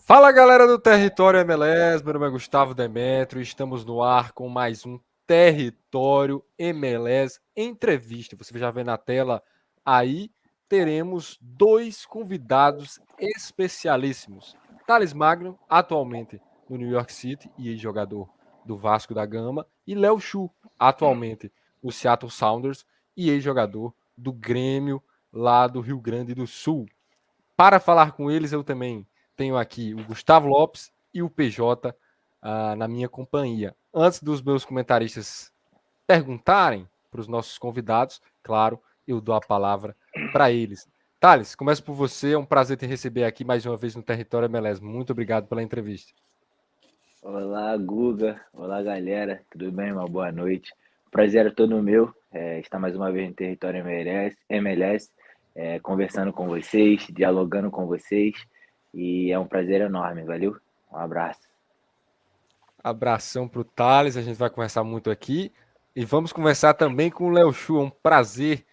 Fala galera do Território MLS, meu nome é Gustavo Demetrio e estamos no ar com mais um Território MLS Entrevista. Você já vê na tela aí, teremos dois convidados especialíssimos. Thales Magno, atualmente no New York City e jogador do Vasco da Gama, e Léo Chu, atualmente no Seattle Sounders e ex-jogador do Grêmio lá do Rio Grande do Sul. Para falar com eles, eu também tenho aqui o Gustavo Lopes e o PJ na minha companhia. Antes dos meus comentaristas perguntarem para os nossos convidados, claro, eu dou a palavra para eles. Thales, começo por você. É um prazer te receber aqui mais uma vez no Território MLS. Muito obrigado pela entrevista. Olá, Guga. Olá, galera. Tudo bem? Uma boa noite. Prazer é todo meu estar mais uma vez no Território MLS, conversando com vocês, dialogando com vocês. E é um prazer enorme, valeu? Um abraço. Abração para o Thales, a gente vai conversar muito aqui. E vamos conversar também com o Léo Chu. É um prazer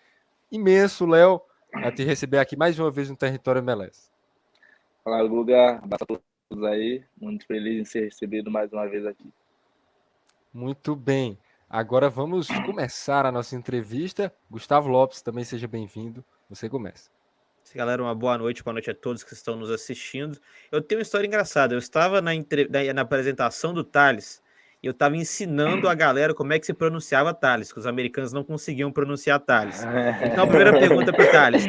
imenso, Léo, a te receber aqui mais uma vez no Território MLS. Fala, Guga. Abraço a todos aí. Muito feliz em ser recebido mais uma vez aqui. Muito bem. Agora vamos começar a nossa entrevista. Gustavo Lopes, também seja bem-vindo. Você começa. Galera, uma boa noite a todos que estão nos assistindo. Eu tenho uma história engraçada. Eu estava na apresentação do Thales e eu estava ensinando a galera como é que se pronunciava Thales, que os americanos não conseguiam pronunciar Thales. Então, a primeira pergunta para o Thales.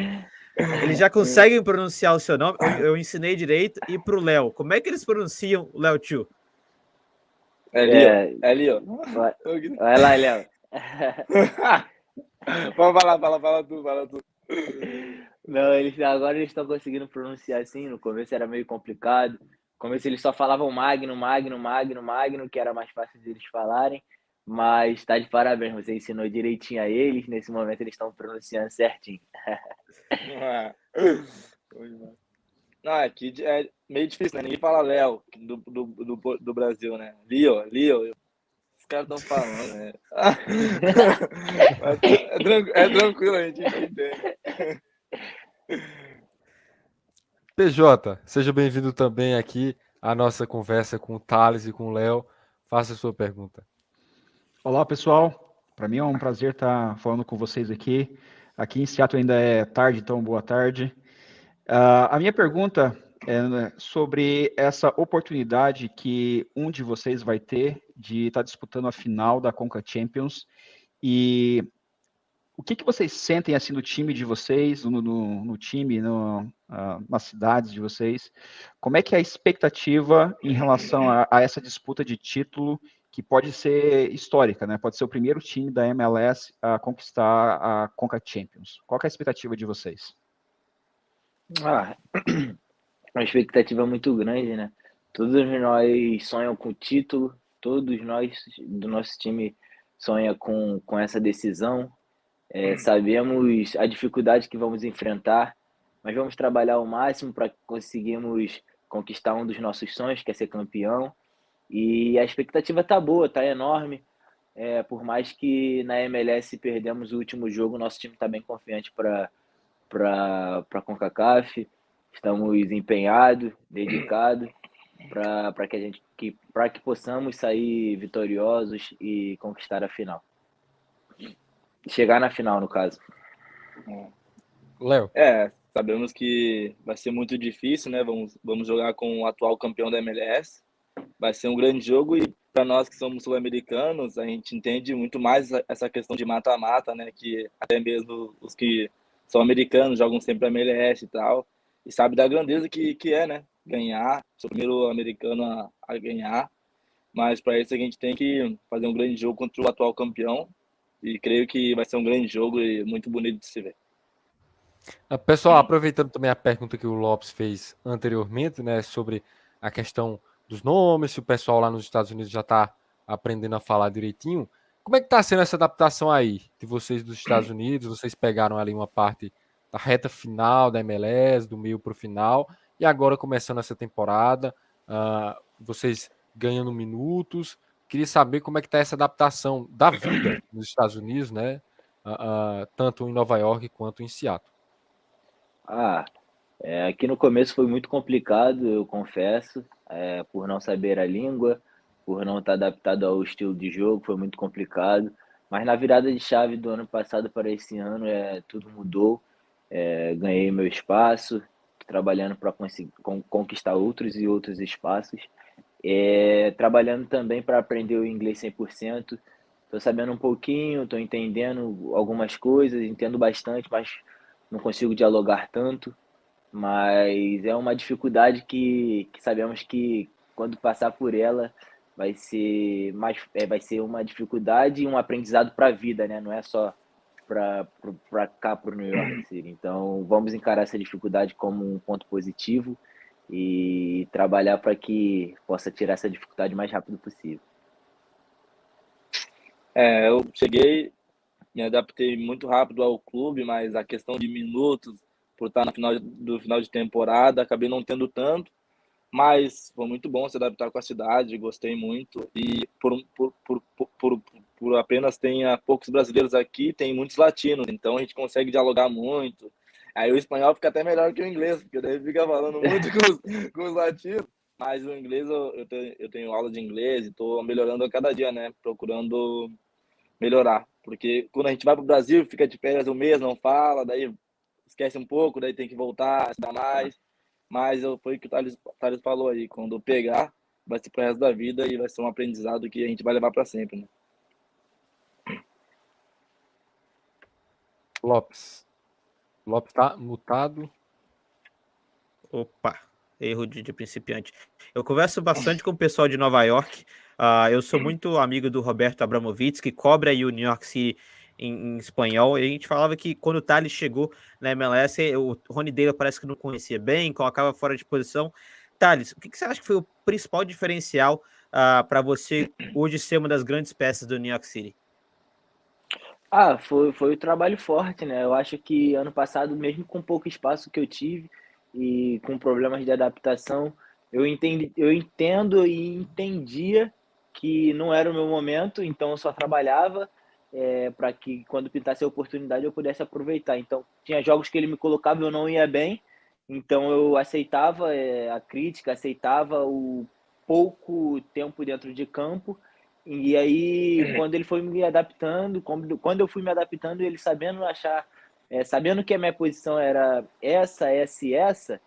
Eles já conseguem pronunciar o seu nome? Eu ensinei direito. E para o Léo, como é que eles pronunciam o Léo Chu? É ali, ó. Vai lá, Léo. Fala tu. Não, agora eles estão conseguindo pronunciar assim. No começo era meio complicado. No começo eles só falavam Magno, que era mais fácil de eles falarem. Mas tá de parabéns, você ensinou direitinho a eles. Nesse momento eles estão pronunciando certinho. Não, aqui é meio difícil, né? Ninguém fala Léo do Brasil, né? Leo. Os caras estão falando, né? É tranquilo, a gente entende. PJ, seja bem-vindo também aqui à nossa conversa com o Thales e com o Léo. Faça a sua pergunta. Olá, pessoal. Para mim é um prazer estar falando com vocês aqui. Aqui em Seattle ainda é tarde, então boa tarde. A minha pergunta é sobre essa oportunidade que um de vocês vai ter de estar disputando a final da Conca Champions. E o que vocês sentem assim no time de vocês, no time, nas cidades de vocês? Como é que é a expectativa em relação a essa disputa de título que pode ser histórica, né? Pode ser o primeiro time da MLS a conquistar a Conca Champions. Qual que é a expectativa de vocês? Uma expectativa muito grande, né? Todos nós sonham com o título, todos nós do nosso time sonham com essa decisão. Sabemos a dificuldade que vamos enfrentar, mas vamos trabalhar ao máximo para conseguirmos conquistar um dos nossos sonhos, que é ser campeão. E a expectativa tá boa, tá enorme. Por mais que na MLS perdemos o último jogo, nosso time está bem confiante para a CONCACAF. Estamos empenhados, dedicados para que possamos sair vitoriosos e conquistar a final. Chegar na final, no caso. Léo. Sabemos que vai ser muito difícil, né? Vamos jogar com o atual campeão da MLS. Vai ser um grande jogo e para nós que somos sul-americanos, a gente entende muito mais essa questão de mata-mata, né? Que até mesmo os que são americanos jogam sempre a MLS e tal. E sabe da grandeza que é, né? Ganhar, sou o primeiro americano a ganhar. Mas para isso a gente tem que fazer um grande jogo contra o atual campeão. E creio que vai ser um grande jogo e muito bonito de se ver. Pessoal, aproveitando também a pergunta que o Lopes fez anteriormente, né, sobre a questão dos nomes, se o pessoal lá nos Estados Unidos já está aprendendo a falar direitinho, como é que está sendo essa adaptação aí de vocês dos Estados Unidos? Vocês pegaram ali uma parte da reta final da MLS, do meio para o final, e agora começando essa temporada, vocês ganhando minutos. Queria saber como é que está essa adaptação da vida nos Estados Unidos, né, tanto em Nova York quanto em Seattle. Aqui no começo foi muito complicado, eu confesso, por não saber a língua, por não estar adaptado ao estilo de jogo, foi muito complicado. Mas na virada de chave do ano passado para esse ano, tudo mudou. Ganhei meu espaço, trabalhando para conquistar outros e outros espaços. Trabalhando também para aprender o inglês 100%. Estou sabendo um pouquinho, estou entendendo algumas coisas, entendo bastante, mas não consigo dialogar tanto. Mas é uma dificuldade que sabemos que quando passar por ela vai ser uma dificuldade e um aprendizado para a vida, né? Não é só para cá, para o New York City. Então, vamos encarar essa dificuldade como um ponto positivo e trabalhar para que possa tirar essa dificuldade o mais rápido possível. Eu cheguei, me adaptei muito rápido ao clube, mas a questão de minutos, por estar no final de temporada, acabei não tendo tanto, mas foi muito bom se adaptar com a cidade, gostei muito, e por apenas tenha poucos brasileiros aqui, tem muitos latinos, então a gente consegue dialogar muito. Aí o espanhol fica até melhor que o inglês, porque daí fica falando muito com os latinos. Mas o inglês, eu tenho aula de inglês e estou melhorando a cada dia, né? Procurando melhorar. Porque quando a gente vai para o Brasil, fica de férias um mês, não fala, daí esquece um pouco, daí tem que voltar, estudar mais. Mas foi o que o Thales falou aí, quando eu pegar, vai ser pro resto da vida e vai ser um aprendizado que a gente vai levar para sempre, né? Lopes. Lopes tá mutado. Opa, erro de principiante. Eu converso bastante com o pessoal de Nova York. Eu sou muito amigo do Roberto Abramovich, que cobre aí o New York City em espanhol. E a gente falava que quando o Thales chegou na MLS, o Rony Taylor parece que não conhecia bem, colocava fora de posição. Thales, o que você acha que foi o principal diferencial para você hoje ser uma das grandes peças do New York City? Foi o trabalho forte, né? Eu acho que ano passado, mesmo com pouco espaço que eu tive e com problemas de adaptação, eu entendo e entendia que não era o meu momento, então eu só trabalhava para que quando pintasse a oportunidade eu pudesse aproveitar. Então, tinha jogos que ele me colocava e eu não ia bem, então eu aceitava a crítica, aceitava o pouco tempo dentro de campo e aí, quando ele foi me adaptando, quando eu fui me adaptando, ele sabendo achar, sabendo que a minha posição era essa e essa,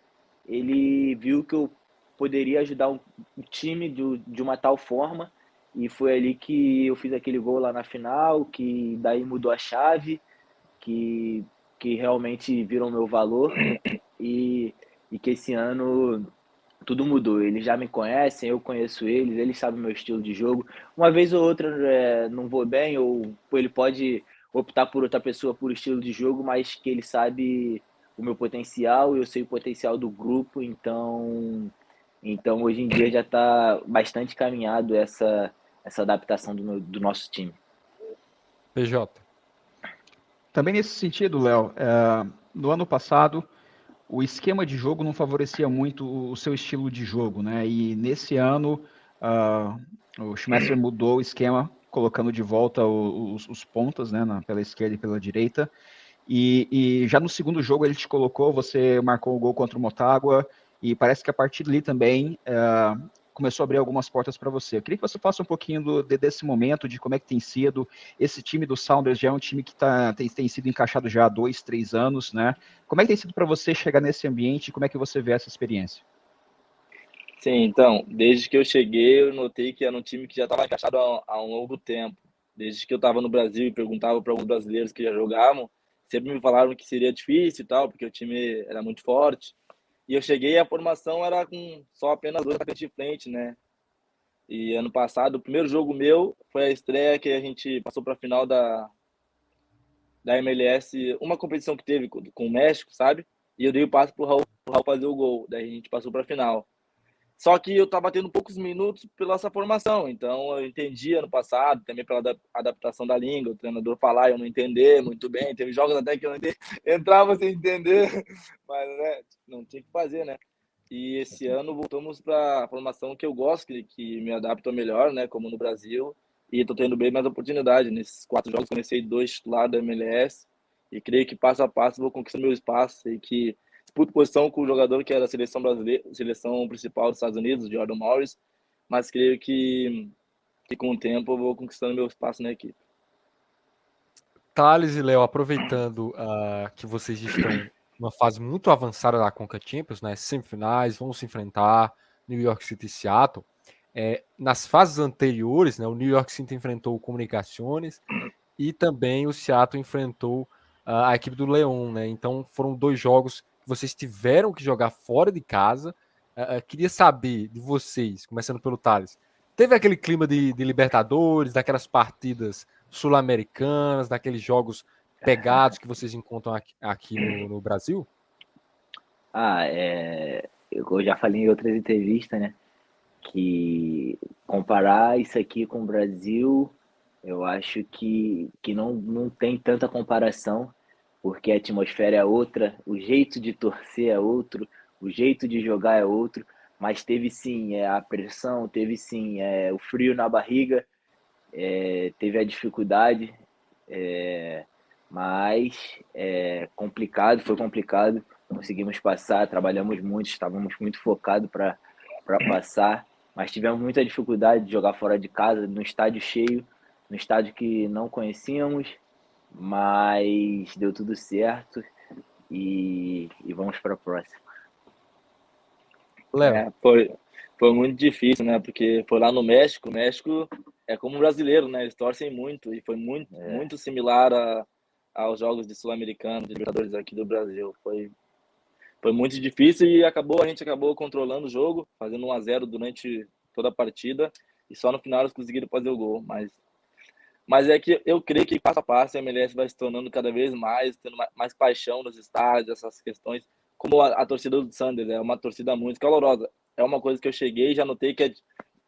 ele viu que eu poderia ajudar o time de uma tal forma, e foi ali que eu fiz aquele gol lá na final, que daí mudou a chave, que, que realmente viram o meu valor, e, e que esse ano tudo mudou. Eles já me conhecem, eu conheço eles, eles sabem o meu estilo de jogo. Uma vez ou outra não vou bem, ou ele pode optar por outra pessoa por estilo de jogo, mas que ele sabe o meu potencial, eu sei o potencial do grupo, então hoje em dia já está bastante caminhado essa adaptação do nosso time. PJ. Também nesse sentido, Léo, no ano passado, o esquema de jogo não favorecia muito o seu estilo de jogo, né? E nesse ano, o Schmetzer mudou o esquema, colocando de volta os pontas, né, pela esquerda e pela direita. E já no segundo jogo ele te colocou, você marcou o gol contra o Motagua, e parece que a partir dali também começou a abrir algumas portas para você. Eu queria que você falasse um pouquinho desse momento, de como é que tem sido. Esse time do Sounders já é um time que tem sido encaixado já há 2, 3 anos, né? Como é que tem sido para você chegar nesse ambiente e como é que você vê essa experiência? Sim, então, desde que eu cheguei, eu notei que era um time que já estava encaixado há um longo tempo. Desde que eu estava no Brasil e perguntava para alguns brasileiros que já jogavam, sempre me falaram que seria difícil e tal, porque o time era muito forte. E eu cheguei e a formação era com só apenas 2 atacantes de frente, né? E ano passado, o primeiro jogo meu foi a estreia que a gente passou para a final da MLS, uma competição que teve com o México, sabe? E eu dei o passe pro Raul fazer o gol. Daí a gente passou para a final. Só que eu estava tendo poucos minutos pela essa formação, então eu entendi ano passado, também pela adaptação da língua, o treinador falar e eu não entender muito bem, teve jogos até que eu não entendi, entrava sem entender, mas né, não tinha que fazer, né? E esse ano voltamos para a formação que eu gosto, que me adapta melhor, né, como no Brasil, e estou tendo bem mais oportunidade. Nesses 4 jogos comecei 2 titulares da MLS, e creio que passo a passo vou conquistar meu espaço, e que disputo posição com o jogador que era a seleção brasileira, seleção principal dos Estados Unidos, Jordan Morris, mas creio que com o tempo eu vou conquistando meu espaço na equipe. Thales e Léo, aproveitando que vocês estão numa fase muito avançada da Conca Champions, né? Semifinais, vão se enfrentar New York City e Seattle. Nas fases anteriores, né, o New York City enfrentou o Comunicaciones e também o Seattle enfrentou a equipe do León, né? Então foram 2 jogos que vocês tiveram que jogar fora de casa. Queria saber de vocês, começando pelo Thales, teve aquele clima de Libertadores, daquelas partidas sul-americanas, daqueles jogos pegados que vocês encontram aqui no Brasil? Eu já falei em outras entrevistas, né? Que comparar isso aqui com o Brasil, eu acho que não tem tanta comparação, porque a atmosfera é outra, o jeito de torcer é outro, o jeito de jogar é outro, mas teve sim a pressão, teve sim o frio na barriga, teve a dificuldade, mas foi complicado, conseguimos passar, trabalhamos muito, estávamos muito focados para passar, mas tivemos muita dificuldade de jogar fora de casa, no estádio cheio, no estádio que não conhecíamos, mas deu tudo certo e vamos para a próxima. Léo. Foi muito difícil, né? Porque foi lá no México. O México é como o brasileiro, né? Eles torcem muito e foi muito similar aos jogos de Sul-Americano, de Libertadores aqui do Brasil. Foi muito difícil e a gente acabou controlando o jogo, fazendo 1-0 durante toda a partida e só no final eles conseguiram fazer o gol. Mas é que eu creio que passo a passo a MLS vai se tornando cada vez mais, tendo mais paixão nos estádios, essas questões. Como a torcida do Sanders é uma torcida muito calorosa. É uma coisa que eu cheguei e já notei que é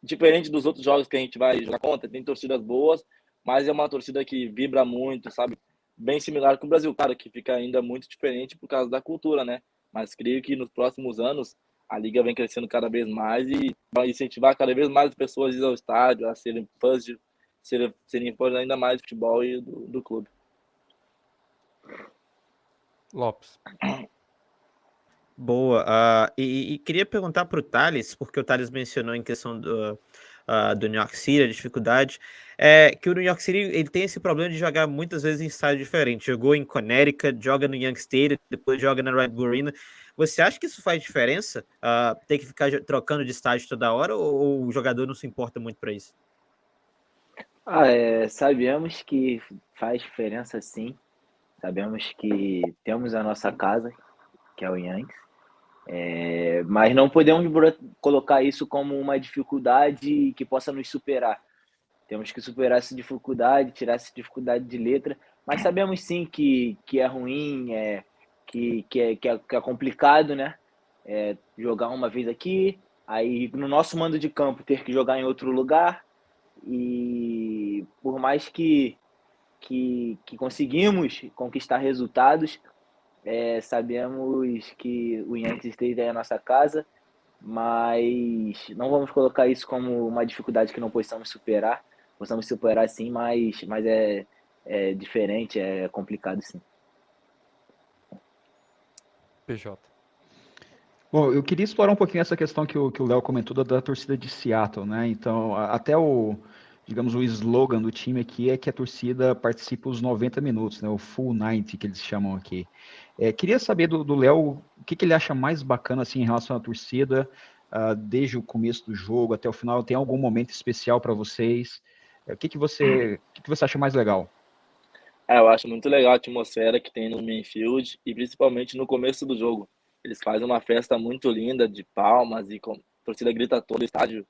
diferente dos outros jogos que a gente vai jogar contra. Tem torcidas boas, mas é uma torcida que vibra muito, sabe? Bem similar com o Brasil, claro, que fica ainda muito diferente por causa da cultura, né? Mas creio que nos próximos anos a liga vem crescendo cada vez mais e vai incentivar cada vez mais as pessoas a ir ao estádio, a serem fãs serem fãs ainda mais do futebol e do clube. Lopes. Boa. E queria perguntar para o Thales, porque o Thales mencionou em questão do New York City, a dificuldade, que o New York City ele tem esse problema de jogar muitas vezes em estádio diferente. Jogou em Connecticut, joga no Yankee Stadium, depois joga na Red Bull Arena. Você acha que isso faz diferença? Ter que ficar trocando de estádio toda hora ou o jogador não se importa muito para isso? Sabemos que faz diferença sim. Sabemos que temos a nossa casa, que é o Yankees, mas não podemos colocar isso como uma dificuldade que possa nos superar. Temos que superar essa dificuldade, tirar essa dificuldade de letra, mas sabemos sim que é ruim, que é complicado, né? Jogar uma vez aqui, aí no nosso mando de campo ter que jogar em outro lugar, e por mais que conseguimos conquistar resultados, sabemos que o Yankees State é a nossa casa, mas não vamos colocar isso como uma dificuldade que não possamos superar sim, mas é diferente, é complicado sim. PJ. Bom, eu queria explorar um pouquinho essa questão que o Léo comentou da torcida de Seattle, né? Então, até digamos, o slogan do time aqui é que a torcida participa os 90 minutos, né? O full 90 que eles chamam aqui. Queria saber do Léo o que ele acha mais bacana assim, em relação à torcida, desde o começo do jogo até o final. Tem algum momento especial para vocês? O que você acha mais legal? Eu acho muito legal a atmosfera que tem no Minfield e principalmente no começo do jogo. Eles fazem uma festa muito linda de palmas e a torcida grita todo o estádio.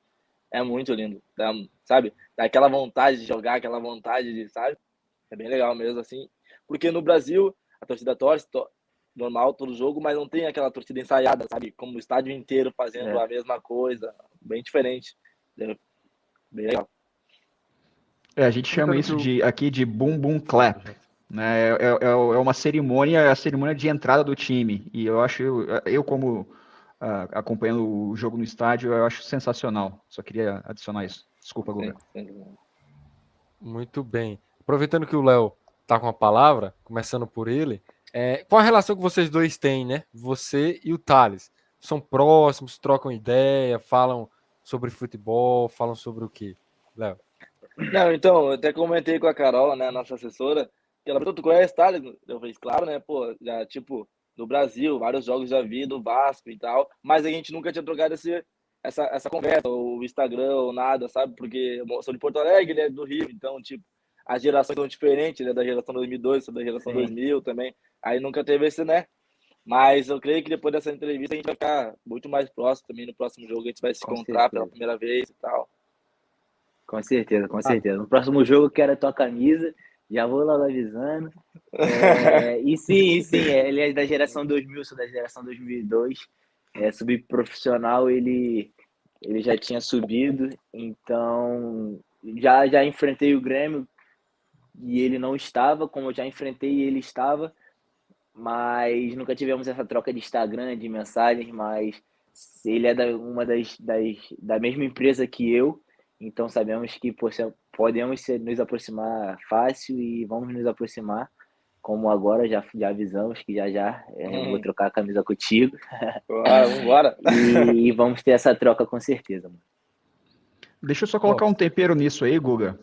É muito lindo, sabe? Dá aquela vontade de jogar, aquela vontade de, sabe? É bem legal mesmo, assim. Porque no Brasil, a torcida torce, normal, todo jogo, mas não tem aquela torcida ensaiada, sabe? Como o estádio inteiro fazendo a mesma coisa. Bem diferente. É bem legal. A gente chama isso aqui de boom boom clap, né? É uma cerimônia, a cerimônia de entrada do time. E eu como acompanhando o jogo no estádio, eu acho sensacional. Só queria adicionar isso. Desculpa, Guga. Muito bem. Aproveitando que o Léo está com a palavra, começando por ele, Qual a relação que vocês dois têm, né? Você e o Thales. São próximos, trocam ideia, falam sobre futebol, falam sobre o quê, Léo? Não, então, eu até comentei com a Carol, né, nossa assessora, que ela perguntou, tu conhece Thales? Eu falei, claro, né, pô, já, tipo, no Brasil, vários jogos já vi, do Vasco e tal, mas a gente nunca tinha trocado essa conversa, ou Instagram, ou nada, sabe, porque eu sou de Porto Alegre, ele é do Rio, então, tipo, as gerações são diferentes, né, da geração 2002, sou da geração Sim. 2000 também, aí nunca teve esse, né, mas eu creio que depois dessa entrevista a gente vai ficar muito mais próximo também, no próximo jogo a gente vai se Com encontrar pela certeza. primeira vez e tal. Com certeza, com certeza. No próximo jogo eu quero a tua camisa, já vou logo avisando. E sim, ele é da geração 2000, sou da geração 2002. Subprofissional, ele já tinha subido, então já enfrentei o Grêmio e ele não estava, como eu já enfrentei e ele estava, mas nunca tivemos essa troca de Instagram, de mensagens, mas ele é da mesma empresa que eu, então sabemos que podemos nos aproximar fácil e vamos nos aproximar, como agora já avisamos que já eu vou trocar a camisa contigo. Vambora. E vamos ter essa troca com certeza, mano. Deixa eu só colocar um tempero nisso aí, Guga,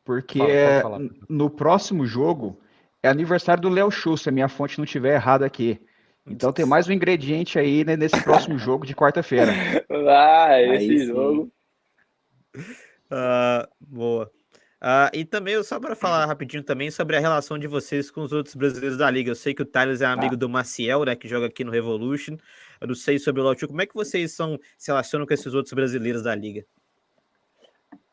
porque Pode falar. no próximo jogo é aniversário do Léo Chu, se a minha fonte não estiver errada aqui. Então tem mais um ingrediente aí, né, nesse próximo jogo de quarta-feira. Esse jogo. Boa. E também, só para falar rapidinho também sobre a relação de vocês com os outros brasileiros da Liga. Eu sei que o Thales é amigo do Maciel, né, que joga aqui no Revolution. Eu não sei sobre o Léo Chu. Como é que vocês se relacionam com esses outros brasileiros da Liga?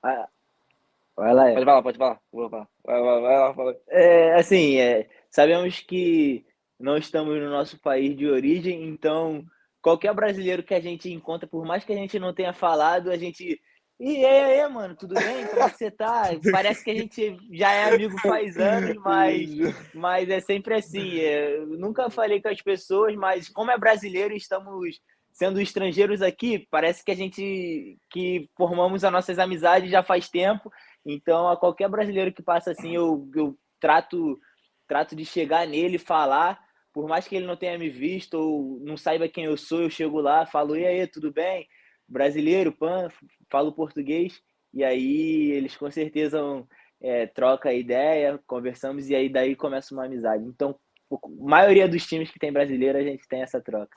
Vai lá. Pode falar. Vai lá, fala. Sabemos que não estamos no nosso país de origem, então qualquer brasileiro que a gente encontra, por mais que a gente não tenha falado, a gente... E aí, mano, tudo bem? Como é que você tá? Parece que a gente já é amigo faz anos, mas é sempre assim. Eu nunca falei com as pessoas, mas como é brasileiro e estamos sendo estrangeiros aqui, parece que a gente que formamos as nossas amizades já faz tempo. Então, a qualquer brasileiro que passa assim, eu trato de chegar nele, falar, por mais que ele não tenha me visto ou não saiba quem eu sou, eu chego lá, falo, e aí, tudo bem? Brasileiro, falo português, e aí eles com certeza trocam ideia, conversamos, e aí daí começa uma amizade. Então, a maioria dos times que tem brasileiro, a gente tem essa troca.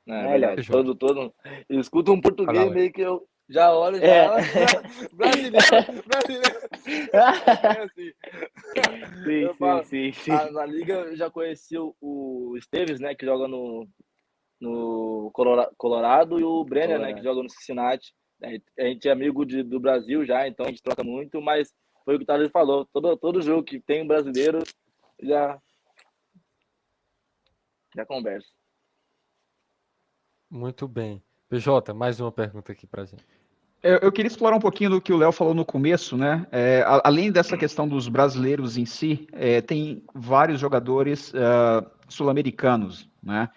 É verdade. Todo. Eu escuto um português meio que eu já olho, brasileiro. Sim. Na Liga eu já conheci o Esteves, né, que joga no Colorado, e o Brenner, né, que joga no Cincinnati. A gente é amigo do Brasil já, então a gente troca muito, mas foi o que o Thales falou. Todo jogo que tem um brasileiro, já conversa. Muito bem. PJ, mais uma pergunta aqui pra gente. Eu queria explorar um pouquinho do que o Léo falou no começo, né? Além dessa questão dos brasileiros em si, tem vários jogadores sul-americanos, né?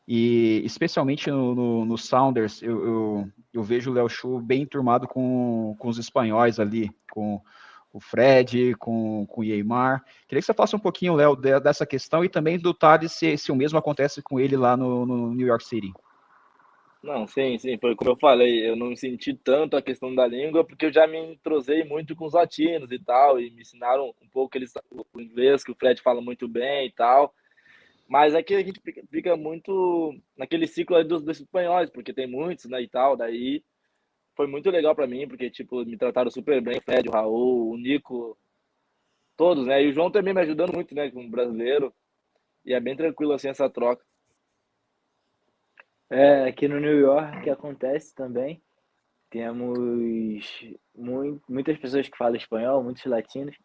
E especialmente no Sounders, eu vejo o Léo Chu bem enturmado com os espanhóis ali, com o Fred, com o Neymar. Queria que você falasse um pouquinho, Léo, dessa questão e também do Thales, se o mesmo acontece com ele lá no New York City. Não, sim, foi como eu falei, eu não senti tanto a questão da língua, porque eu já me entrosei muito com os latinos e tal, e me ensinaram um pouco o inglês, que o Fred fala muito bem e tal, mas aqui a gente fica muito naquele ciclo aí dos espanhóis, porque tem muitos, né, e tal, daí foi muito legal pra mim, porque, tipo, me trataram super bem, o Fred, o Raul, o Nico, todos, né, e o João também me ajudando muito, né, como brasileiro, e é bem tranquilo, assim, essa troca. Aqui no New York que acontece também. Temos muitas pessoas que falam espanhol, muitos latinos.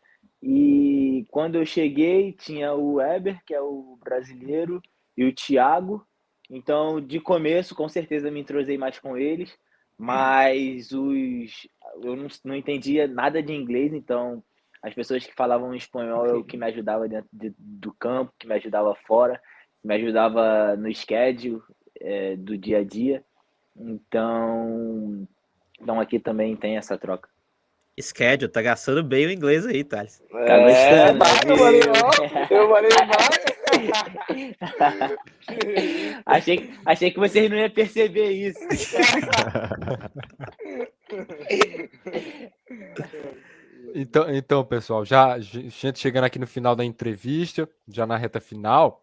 E quando eu cheguei, tinha o Weber, que é o brasileiro, e o Thiago. Então, de começo, com certeza me entrosei mais com eles, mas eu não entendia nada de inglês, então as pessoas que falavam espanhol é o que me ajudava dentro do campo, que me ajudava fora, que me ajudava no schedule do dia a dia. Então aqui também tem essa troca. Schedule, tá gastando bem o inglês aí, Thales. Tá gostando, eu falei mais. Achei que vocês não iam perceber isso. Então, pessoal, já gente chegando aqui no final da entrevista, já na reta final,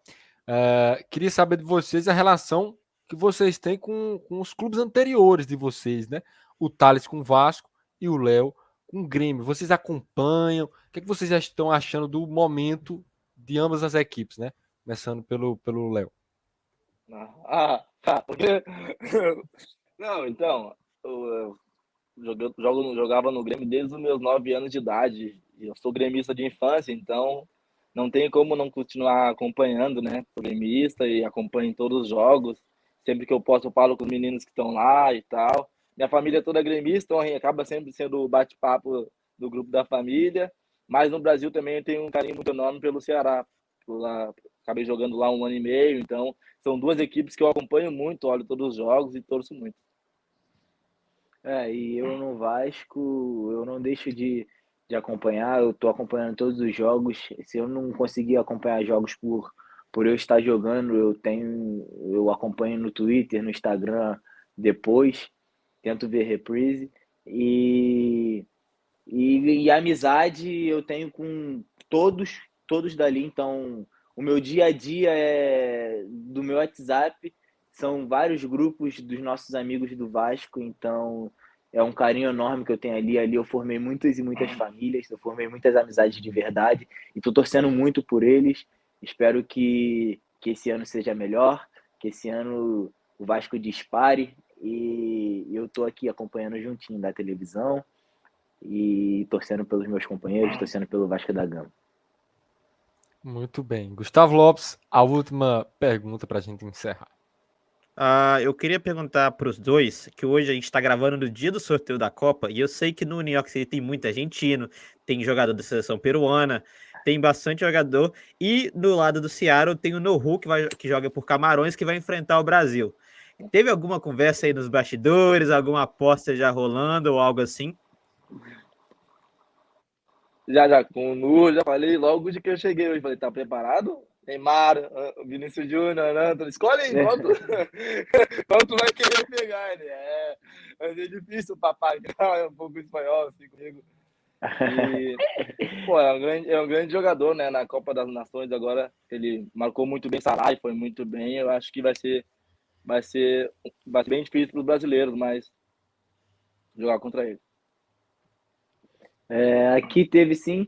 queria saber de vocês a relação que vocês têm com os clubes anteriores de vocês, né? O Thales com o Vasco e o Léo com o Grêmio. Vocês acompanham? O que vocês já estão achando do momento de ambas as equipes, né? Começando pelo Léo. Tá. Não, então, eu jogava no Grêmio desde os meus 9 anos de idade. Eu sou gremista de infância, então não tem como não continuar acompanhando, né? Sou gremista e acompanho todos os jogos. Sempre que eu posso, eu falo com os meninos que estão lá e tal. Minha família toda é gremista, então acaba sempre sendo o bate-papo do grupo da família. Mas no Brasil também eu tenho um carinho muito enorme pelo Ceará. Acabei jogando lá 1 ano e meio, então são 2 equipes que eu acompanho muito, olho todos os jogos e torço muito. E eu no Vasco, eu não deixo de acompanhar, eu tô acompanhando todos os jogos. Se eu não conseguir acompanhar jogos por eu estar jogando, eu acompanho no Twitter, no Instagram depois, tento ver reprise. E amizade eu tenho com todos dali, então o meu dia a dia do meu WhatsApp, são vários grupos dos nossos amigos do Vasco, então é um carinho enorme que eu tenho ali. Ali eu formei muitas e muitas famílias, eu formei muitas amizades de verdade e estou torcendo muito por eles. Espero que esse ano seja melhor, que esse ano o Vasco dispare, e eu estou aqui acompanhando juntinho da televisão e torcendo pelos meus companheiros, torcendo pelo Vasco da Gama. Muito bem. Gustavo Lopes, a última pergunta para a gente encerrar. Eu queria perguntar para os dois, que hoje a gente está gravando no dia do sorteio da Copa, e eu sei que no New York City tem muito argentino, tem jogador da seleção peruana, tem bastante jogador, e do lado do Seattle tem o Nohu, que joga por Camarões, que vai enfrentar o Brasil. Teve alguma conversa aí nos bastidores, alguma aposta já rolando ou algo assim? Já com o Nu, já falei logo de que eu cheguei hoje. Falei, tá preparado? Neymar, Vinícius Júnior, Antônio, escolhe aí, qual tu vai querer pegar, né? Mas é difícil papagar um pouco espanhol assim comigo. E, pô, é um grande jogador, né? Na Copa das Nações agora, ele marcou muito bem Sarai, foi muito bem. Eu acho que vai ser bem difícil para os brasileiros, mas jogar contra ele. Aqui teve sim,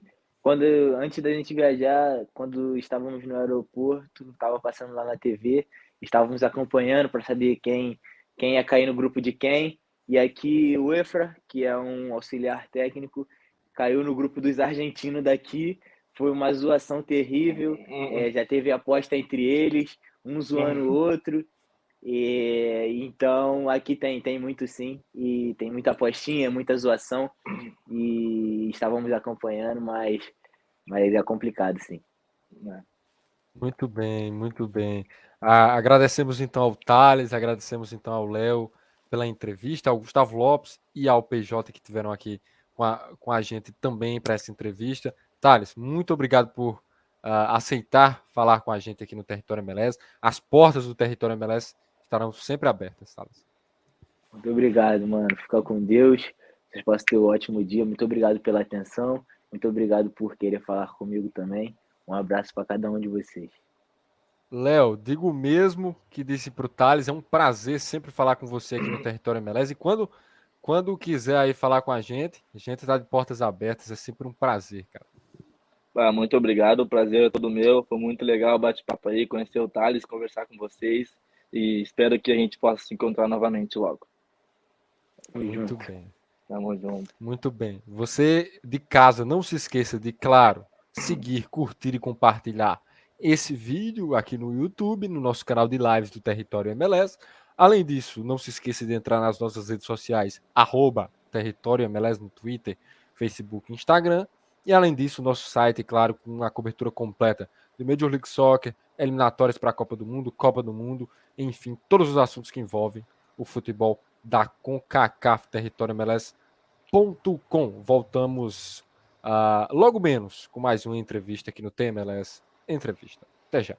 antes da gente viajar, quando estávamos no aeroporto, estava passando lá na TV, estávamos acompanhando para saber quem ia cair no grupo de quem, e aqui o Efra, que é um auxiliar técnico, caiu no grupo dos argentinos daqui. Foi uma zoação terrível, já teve aposta entre eles, um zoando o outro. Então aqui tem muito sim, e tem muita apostinha, muita zoação, e estávamos acompanhando, mas é complicado sim. Muito bem, muito bem. Agradecemos então ao Thales, agradecemos então ao Léo pela entrevista, ao Gustavo Lopes e ao PJ que tiveram aqui com a gente também para essa entrevista. Thales, muito obrigado por aceitar falar com a gente aqui no Território MLS. As portas do Território MLS estarão sempre abertas, Thales. Muito obrigado, mano. Fica com Deus. Vocês possam ter um ótimo dia. Muito obrigado pela atenção. Muito obrigado por querer falar comigo também. Um abraço para cada um de vocês. Léo, digo o mesmo que disse para o Thales, é um prazer sempre falar com você aqui no Território MLS. E quando quiser aí falar com a gente está de portas abertas, é sempre um prazer, cara. Muito obrigado, o prazer é todo meu. Foi muito legal o bate-papo aí, conhecer o Thales, conversar com vocês. E espero que a gente possa se encontrar novamente logo. Muito bem. Tamo junto. Muito bem. Você de casa, não se esqueça de, claro, seguir, curtir e compartilhar esse vídeo aqui no YouTube, no nosso canal de lives do Território MLS. Além disso, não se esqueça de entrar nas nossas redes sociais, @Território MLS no Twitter, Facebook e Instagram. E além disso, o nosso site, claro, com a cobertura completa do Major League Soccer, eliminatórias para a Copa do Mundo, enfim, todos os assuntos que envolvem o futebol da CONCACAF, Território MLS.com. Voltamos logo menos com mais uma entrevista aqui no TMLS Entrevista. Até já.